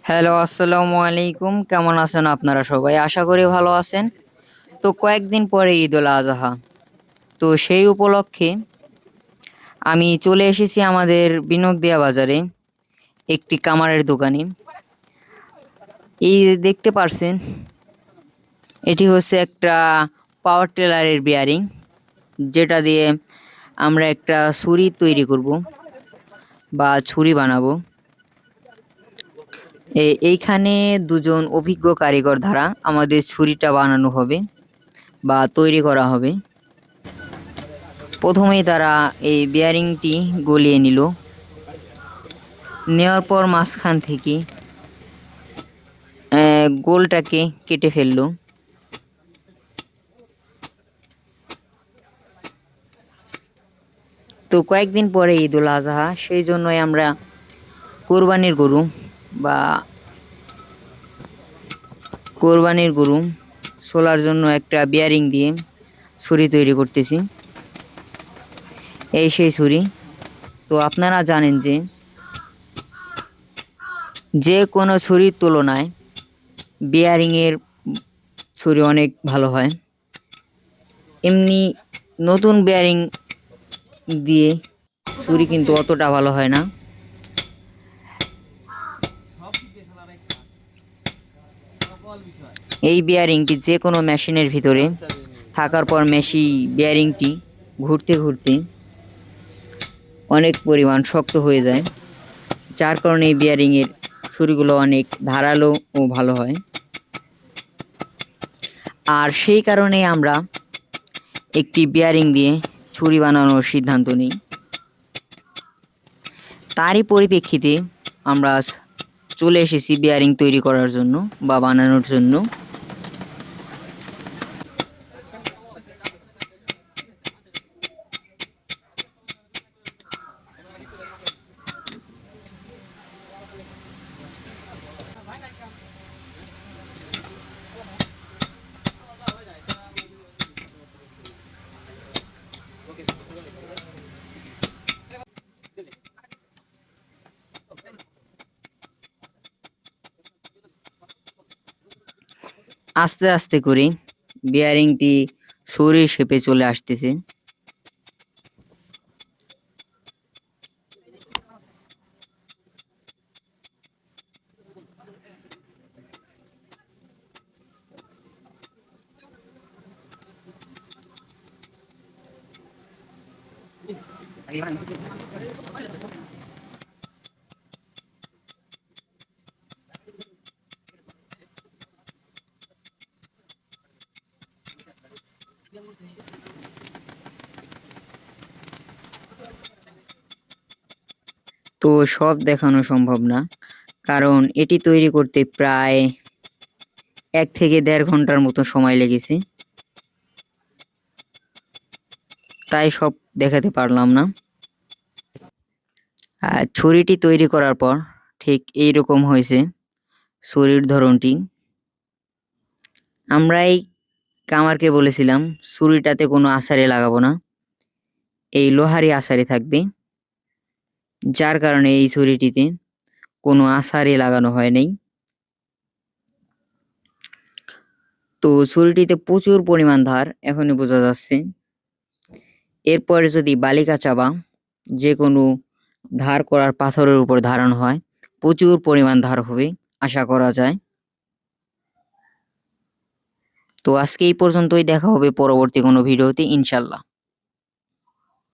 Hello, আসসালামু আলাইকুম। কেমন আছেন আপনারা সবাই? আশা করি ভালো আছেন। তো কয়েকদিন পরে ঈদুল আজহা। তো সেই উপলক্ষে আমি চলে এসেছি আমাদের বিনোদিয়া বাজারে একটি কামারের দোকানে। এই দেখতে পারছেন, এটি হচ্ছে একটা পাওয়ার টিলারের বিয়ারিং, যেটা দিয়ে আমরা একটা ছুরি তৈরি করব বা ছুরি বানাবো। এইখানে দুজন অভিজ্ঞ কারিগর দ্বারা আমাদের ছুরিটা বানানো হবে বা তৈরি করা হবে। প্রথমেই তারা এই বিয়ারিংটি গলিয়ে নিল, নেওয়ার পর মাঝখান থেকে গোলটাকে কেটে ফেললো। তো কয়েকদিন পরে ঈদুল আজহা, সেই জন্যই আমরা কোরবানির গরু বা সোলার জন্য একটা বিয়ারিং দিয়ে ছুরি তৈরি করতেছি। এই সেই ছুরি। তো আপনারা জানেন যে যে কোনো ছুরির তুলনায় বিয়ারিংয়ের ছুরি অনেক ভালো হয়। এমনি নতুন বিয়ারিং দিয়ে ছুরি কিন্তু অতটা ভালো হয় না। এই বিয়ারিংটি যে কোনো মেশিনের ভিতরে থাকার পর বিয়ারিংটি ঘুরতে ঘুরতে অনেক পরিমাণ শক্ত হয়ে যায়, যার কারণে এই বিয়ারিংয়ের ছুরিগুলো অনেক ধারালো ও ভালো হয়। আর সেই কারণে আমরা একটি বিয়ারিং দিয়ে ছুরি বানানোর সিদ্ধান্ত নিই। তারই পরিপ্রেক্ষিতে আমরা চলে এসেছি বিয়ারিং তৈরি করার জন্য বা বানানোর জন্য। আস্তে আস্তে করে বিয়ারিংটি ছুরির শেপে চলে আসতেছে। তো সব দেখানো সম্ভব না, কারণ এটি তৈরি করতে প্রায় 1 থেকে 1.5 ঘন্টার মতো সময় লেগেছে, তাই সব দেখাতে পারলাম না। আর ছুরিটি তৈরি করার পর ঠিক এই রকম হয়েছে ছুরির ধরনটি। আমরা এই কামারকে বলেছিলাম ছুরিটাতে কোনো আছাড়ি লাগাবো না, এই লোহারই আছাড়ি থাকবে, যার কারণে এই ছুরিটিতে কোনো আছাড়ি লাগানো হয় নাই। তো ছুরিটিতে প্রচুর পরিমাণ ধার এখনই বোঝা যাচ্ছে। এরপরে যদি বালিকা চাবা যে কোনো ধার করার পাথরের উপর ধারণ হয়, প্রচুর পরিমাণ ধার হবে আশা করা যায়। তো আজকে এই পর্যন্তই, দেখা হবে পরবর্তী কোনো ভিডিওতে ইনশাল্লাহ।